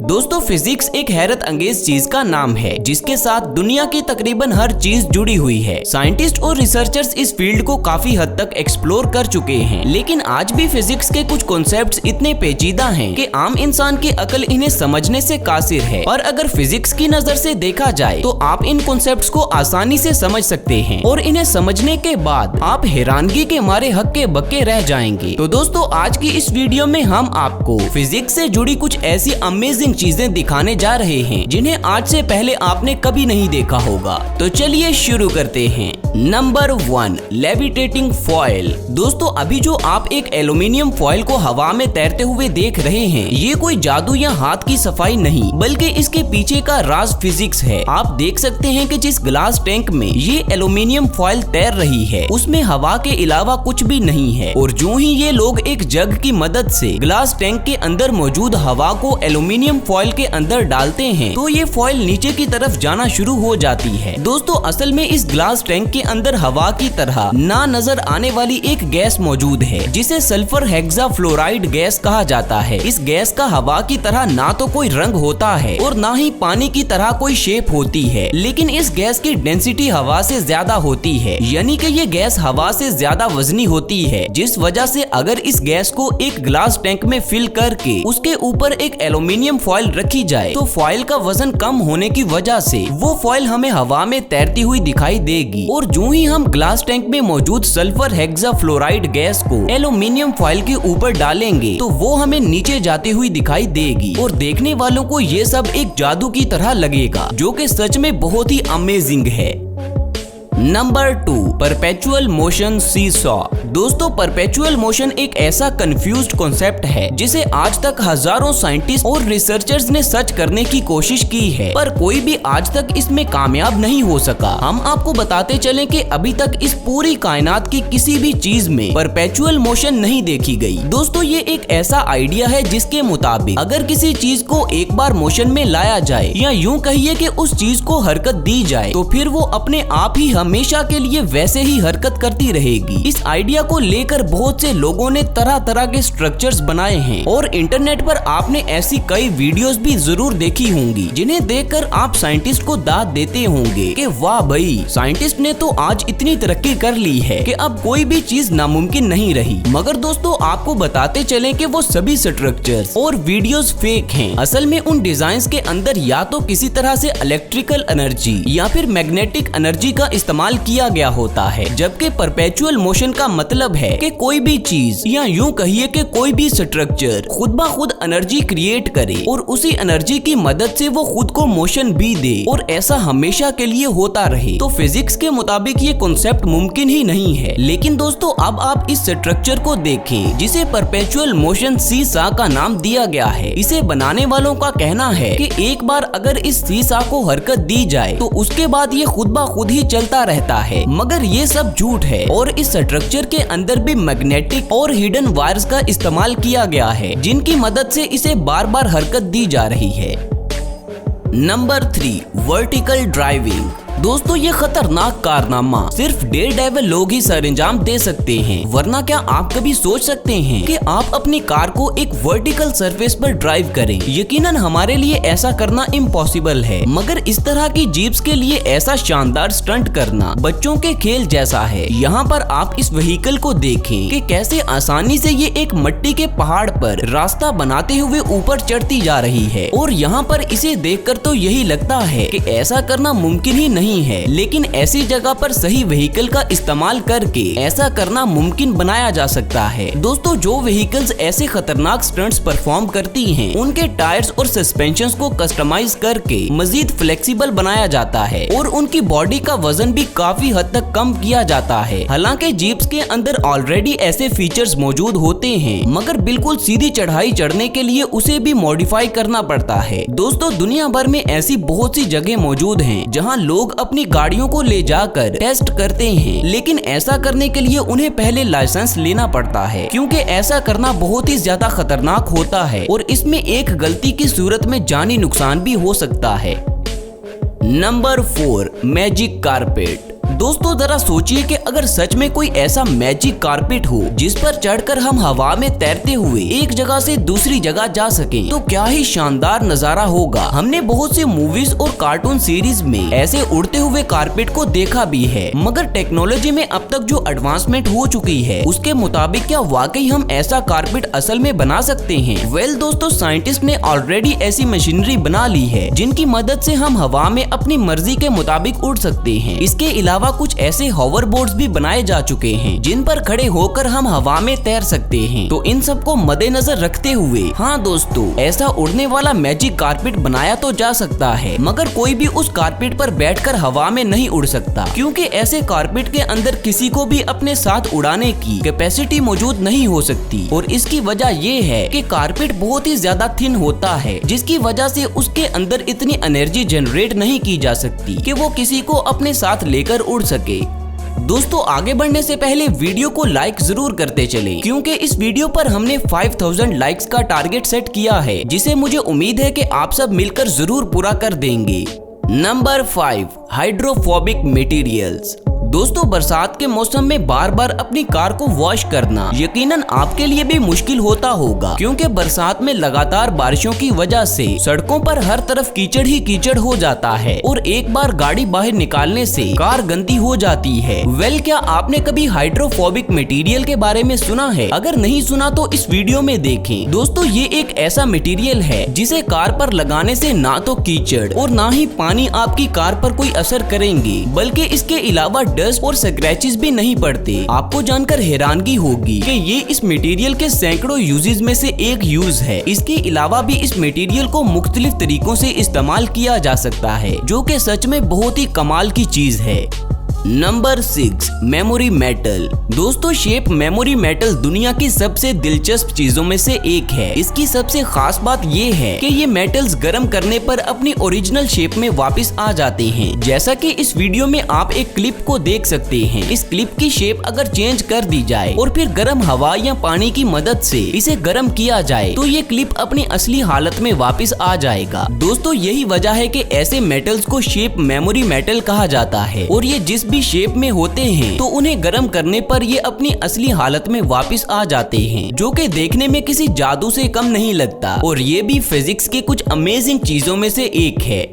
दोस्तों फिजिक्स एक हैरत अंगेज चीज का नाम है जिसके साथ दुनिया की तकरीबन हर चीज जुड़ी हुई है। साइंटिस्ट और रिसर्चर्स इस फील्ड को काफी हद तक एक्सप्लोर कर चुके हैं, लेकिन आज भी फिजिक्स के कुछ कॉन्सेप्ट्स इतने पेचीदा हैं कि आम इंसान की अकल इन्हें समझने से कासिर है। और अगर फिजिक्स की नजर से देखा जाए तो आप इन कॉन्सेप्ट्स को आसानी से समझ सकते हैं और इन्हें समझने के बाद आप हैरानगी के मारे हक्के बक्के रह जाएंगे। तो दोस्तों आज की इस वीडियो में हम आपको फिजिक्स से जुड़ी कुछ ऐसी अमेजिंग चीजें दिखाने जा रहे हैं जिन्हें आज से पहले आपने कभी नहीं देखा होगा। तो चलिए शुरू करते हैं। Number 1, levitating foil. दोस्तों अभी जो आप एक एल्यूमिनियम फॉयल को हवा में तैरते हुए देख रहे हैं, ये कोई जादू या हाथ की सफाई नहीं, बल्कि इसके पीछे का राज फिजिक्स है। आप देख सकते हैं कि जिस ग्लास टैंक में ये एल्यूमिनियम फॉयल तैर रही है उसमें हवा के अलावा कुछ भी नहीं है, और जो ही ये लोग एक जग की मदद से ग्लास टैंक के अंदर मौजूद हवा को एल्यूमिनियम फॉयल के अंदर डालते हैं तो ये फॉयल नीचे की तरफ जाना शुरू हो जाती है। दोस्तों असल में इस ग्लास टैंक के अंदर हवा की तरह ना नजर आने वाली एक गैस मौजूद है जिसे सल्फर हेक्साफ्लोराइड गैस कहा जाता है। इस गैस का हवा की तरह ना तो कोई रंग होता है और ना ही पानी की तरह कोई शेप होती है, लेकिन इस गैस की डेंसिटी हवा से ज्यादा होती है, यानी कि ये गैस हवा से ज्यादा वजनी होती है, जिस वजह से अगर इस गैस को एक ग्लास टैंक में फिल करके उसके ऊपर एक एल्यूमिनियम फॉयल रखी जाए तो फॉयल का वजन कम होने की वजह से वो फॉयल हमें हवा में तैरती हुई दिखाई देगी, और जो ही हम ग्लास टैंक में मौजूद सल्फर हेक्साफ्लोराइड गैस को एल्यूमिनियम फॉयल के ऊपर डालेंगे तो वो हमें नीचे जाती हुई दिखाई देगी, और देखने वालों को ये सब एक जादू की तरह लगेगा, जो कि सच में बहुत ही अमेजिंग है। Number 2, perpetual motion seesaw. दोस्तों परपेचुअल मोशन एक ऐसा कंफ्यूज्ड कॉन्सेप्ट है जिसे आज तक हजारों साइंटिस्ट और रिसर्चर्स ने सर्च करने की कोशिश की है, पर कोई भी आज तक इसमें कामयाब नहीं हो सका। हम आपको बताते चलें कि अभी तक इस पूरी कायनात की किसी भी चीज में परपेचुअल मोशन नहीं देखी गई। दोस्तों ये एक ऐसा आइडिया है जिसके मुताबिक अगर किसी चीज को एक बार मोशन में लाया जाए या यूं कहिए कि उस चीज को हरकत दी जाए तो फिर वो अपने आप ही हमेशा के लिए वैसे ही हरकत करती रहेगी। इस आइडिया को लेकर बहुत से लोगों ने तरह तरह के स्ट्रक्चर्स बनाए हैं, और इंटरनेट पर आपने ऐसी कई वीडियोस भी जरूर देखी होंगी जिन्हें देखकर आप साइंटिस्ट को दाद देते होंगे कि वाह भाई, साइंटिस्ट ने तो आज इतनी तरक्की कर ली है कि अब कोई भी चीज नामुमकिन नहीं रही। मगर दोस्तों आपको बताते चलें कि वो सभी स्ट्रक्चर्स और वीडियोस फेक हैं। असल में उन डिजाइन्स के अंदर या तो किसी तरह से इलेक्ट्रिकल एनर्जी या फिर मैग्नेटिक एनर्जी का इस्तेमाल किया गया होता है, जबकि परपेचुअल मोशन का मतलब है कि कोई भी चीज या यूं कहिए कि कोई भी स्ट्रक्चर खुद ब खुद एनर्जी क्रिएट करे और उसी एनर्जी की मदद से वो खुद को मोशन भी दे, और ऐसा हमेशा के लिए होता रहे। तो फिजिक्स के मुताबिक ये कॉन्सेप्ट मुमकिन ही नहीं है। लेकिन दोस्तों अब आप इस स्ट्रक्चर को देखें जिसे परपेचुअल मोशन सीसा का नाम दिया गया है। इसे बनाने वालों का कहना है कि एक बार अगर इस सीसा को हरकत दी जाए तो उसके बाद ये खुद ब खुद ही चलता रहता है, मगर ये सब झूठ है, और इस स्ट्रक्चर के अंदर भी मैग्नेटिक और हिडन वायर्स का इस्तेमाल किया गया है जिनकी मदद से इसे बार बार हरकत दी जा रही है। Number 3, vertical driving. दोस्तों ये खतरनाक कारनामा सिर्फ डेयरडेविल लोग ही सरंजाम दे सकते हैं, वरना क्या आप कभी सोच सकते हैं कि आप अपनी कार को एक वर्टिकल सरफेस पर ड्राइव करें? यकीनन हमारे लिए ऐसा करना इम्पॉसिबल है, मगर इस तरह की जीप्स के लिए ऐसा शानदार स्टंट करना बच्चों के खेल जैसा है। यहाँ पर आप इस व्हीकल को देखें कि कैसे आसानी से ये एक मिट्टी के पहाड़ पर रास्ता बनाते हुए ऊपर चढ़ती जा रही है, और यहाँ पर इसे देखकर तो यही लगता है कि ऐसा करना मुमकिन ही नहीं है, लेकिन ऐसी जगह पर सही व्हीकल का इस्तेमाल करके ऐसा करना मुमकिन बनाया जा सकता है। दोस्तों जो व्हीकल्स ऐसे खतरनाक स्टंट्स परफॉर्म करती हैं, उनके टायर्स और सस्पेंशंस को कस्टमाइज करके मजीद फ्लेक्सिबल बनाया जाता है, और उनकी बॉडी का वजन भी काफी हद तक कम किया जाता है। हालांकि जीप्स के अंदर ऑलरेडी ऐसे फीचर्स मौजूद होते हैं, मगर बिल्कुल सीधी चढ़ाई चढ़ने के लिए उसे भी मॉडिफाई करना पड़ता है। दोस्तों दुनिया भर में ऐसी बहुत सी जगह मौजूद हैं जहां लोग अपनी गाड़ियों को ले जाकर टेस्ट करते हैं, लेकिन ऐसा करने के लिए उन्हें पहले लाइसेंस लेना पड़ता है, क्योंकि ऐसा करना बहुत ही ज्यादा खतरनाक होता है और इसमें एक गलती की सूरत में जानी नुकसान भी हो सकता है। Number 4, magic carpet. दोस्तों जरा सोचिए कि अगर सच में कोई ऐसा मैजिक कारपेट हो जिस पर चढ़कर हम हवा में तैरते हुए एक जगह से दूसरी जगह जा सकें, तो क्या ही शानदार नजारा होगा। हमने बहुत से मूवीज और कार्टून सीरीज में ऐसे उड़ते हुए कारपेट को देखा भी है, मगर टेक्नोलॉजी में अब तक जो एडवांसमेंट हो चुकी है उसके मुताबिक क्या वाकई हम ऐसा कारपेट असल में बना सकते हैं? वेल दोस्तों, साइंटिस्ट ने ऑलरेडी ऐसी मशीनरी बना ली है जिनकी मदद से हम हवा में अपनी मर्जी के मुताबिक उड़ सकते हैं। इसके अलावा कुछ ऐसे हॉवरबोर्ड्स भी बनाए जा चुके हैं जिन पर खड़े होकर हम हवा में तैर सकते हैं। तो इन सब को मद्देनजर रखते हुए हाँ दोस्तों, ऐसा उड़ने वाला मैजिक कारपेट बनाया तो जा सकता है, मगर कोई भी उस कारपेट पर बैठकर हवा में नहीं उड़ सकता, क्योंकि ऐसे कारपेट के अंदर किसी को भी अपने साथ उड़ाने की कैपेसिटी मौजूद नहीं हो सकती। और इसकी वजह ये है कि कारपेट बहुत ही ज्यादा थिन होता है, जिसकी वजह से उसके अंदर इतनी एनर्जी जनरेट नहीं की जा सकती कि वो किसी को अपने साथ लेकर उड़ सके। दोस्तों आगे बढ़ने से पहले वीडियो को लाइक जरूर करते चले, क्योंकि इस वीडियो पर हमने 5000 लाइक्स का टारगेट सेट किया है, जिसे मुझे उम्मीद है कि आप सब मिलकर जरूर पूरा कर देंगे। Number 5, hydrophobic materials. दोस्तों बरसात के मौसम में बार बार अपनी कार को वॉश करना यकीनन आपके लिए भी मुश्किल होता होगा, क्योंकि बरसात में लगातार बारिशों की वजह से सड़कों पर हर तरफ कीचड़ ही कीचड़ हो जाता है और एक बार गाड़ी बाहर निकालने से कार गंदी हो जाती है। वेल, क्या आपने कभी हाइड्रोफोबिक मटेरियल के बारे में सुना है? अगर नहीं सुना तो इस वीडियो में देखें। दोस्तों ये एक ऐसा मटेरियल है जिसे कार पर लगाने से ना तो कीचड़ और ना ही पानी आपकी कार पर कोई असर करेंगे, बल्कि इसके अलावा डस्ट और स्क्रैचेस भी नहीं पड़ते। आपको जानकर हैरानगी होगी कि ये इस मटेरियल के सैकड़ों यूजेस में से एक यूज है। इसके अलावा भी इस मटेरियल को मुख्तलिफ तरीकों से इस्तेमाल किया जा सकता है, जो कि सच में बहुत ही कमाल की चीज है। Number 6, memory metal. दोस्तों शेप मेमोरी मेटल दुनिया की सबसे दिलचस्प चीजों में से एक है। इसकी सबसे खास बात ये है कि ये मेटल्स गर्म करने पर अपनी ओरिजिनल शेप में वापस आ जाते हैं। जैसा कि इस वीडियो में आप एक क्लिप को देख सकते हैं। इस क्लिप की शेप अगर चेंज कर दी जाए और फिर गर्म हवा या पानी की मदद से इसे गर्म किया जाए तो ये क्लिप अपनी असली हालत में वापस आ जाएगा। दोस्तों यही वजह है कि ऐसे मेटल्स को शेप मेमोरी मेटल कहा जाता है, और ये जिस भी शेप में होते हैं तो उन्हें गर्म करने पर ये अपनी असली हालत में वापस आ जाते हैं, जो कि देखने में किसी जादू से कम नहीं लगता। और ये भी फिजिक्स के कुछ अमेजिंग चीजों में से एक है।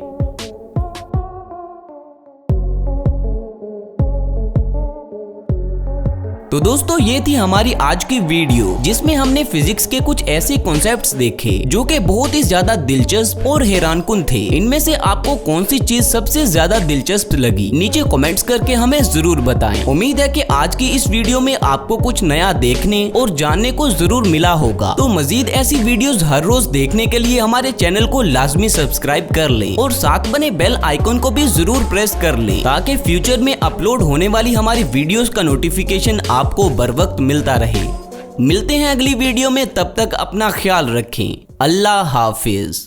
तो दोस्तों ये थी हमारी आज की वीडियो, जिसमें हमने फिजिक्स के कुछ ऐसे कॉन्सेप्ट्स देखे जो कि बहुत ही ज्यादा दिलचस्प और हैरानकुन थे। इनमें से आपको कौन सी चीज सबसे ज्यादा दिलचस्प लगी, नीचे कमेंट्स करके हमें जरूर बताएं। उम्मीद है कि आज की इस वीडियो में आपको कुछ नया देखने और जानने को जरूर मिला होगा। तो मजीद ऐसी वीडियोस हर रोज देखने के लिए हमारे चैनल को लाजमी सब्सक्राइब कर लें और साथ बने बेल आइकन को भी जरूर प्रेस कर लें, ताकि फ्यूचर में अपलोड होने वाली हमारी वीडियोस का नोटिफिकेशन आपको बर वक्त मिलता रहे। मिलते हैं अगली वीडियो में, तब तक अपना ख्याल रखें। अल्लाह हाफिज।